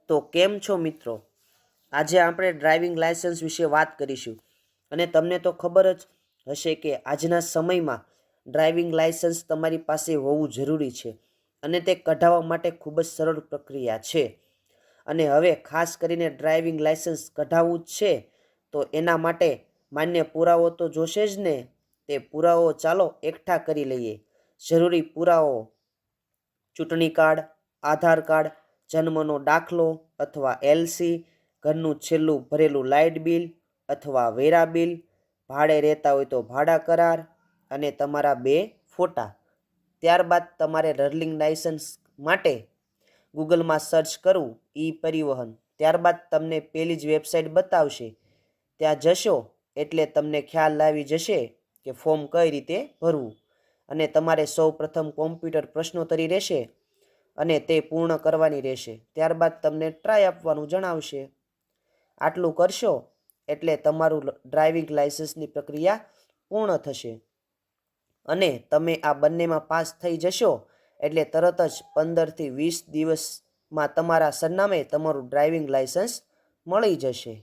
તો કેમ છો મિત્રો? આજે આપણે ડ્રાઇવિંગ લાયસન્સ વિશે વાત કરીશું. અને તમને તો ખબર જ હશે કે આજના સમયમાં ડ્રાઇવિંગ લાયસન્સ તમારી પાસે હોવું જરૂરી છે અને તે કઢાવવા માટે ખૂબ જ સરળ પ્રક્રિયા છે. અને હવે ખાસ કરીને ડ્રાઇવિંગ લાયસન્સ કઢાવવું જ છે તો એના માટે માન્ય પુરાવો તો જોશે જ ને. તે પુરાવો ચાલો એકઠા કરી લઈએ. જરૂરી પુરાવો: ચૂંટણી કાર્ડ, આધાર કાર્ડ, જન્મનો દાખલો અથવા એલસી, ઘરનું છેલ્લું ભરેલું લાઇટ બિલ અથવા વેરા બિલ, ભાડે રહેતા હોય તો ભાડા કરાર અને તમારા 2 ફોટા. ત્યારબાદ તમારે લર્નિંગ લાયસન્સ માટે ગૂગલમાં સર્ચ કરવું, ઈ પરિવહન. ત્યારબાદ તમને પેલી જ વેબસાઇટ બતાવશે. ત્યાં જશો એટલે તમને ખ્યાલ આવી જશે કે ફોર્મ કઈ રીતે ભરવું. અને તમારે સૌ પ્રથમ કોમ્પ્યુટર પ્રશ્નોત્તરી રહેશે અને તે પૂર્ણ કરવાની રહેશે. ત્યારબાદ તમને ટ્રાય આપવાનું જણાવશે. આટલું કરશો એટલે તમારું ડ્રાઇવિંગ લાયસન્સની પ્રક્રિયા પૂર્ણ થશે અને તમે આ બંનેમાં પાસ થઈ જશો એટલે તરત જ 15 થી 20 દિવસમાં તમારા સરનામે તમારું ડ્રાઇવિંગ લાયસન્સ મળી જશે.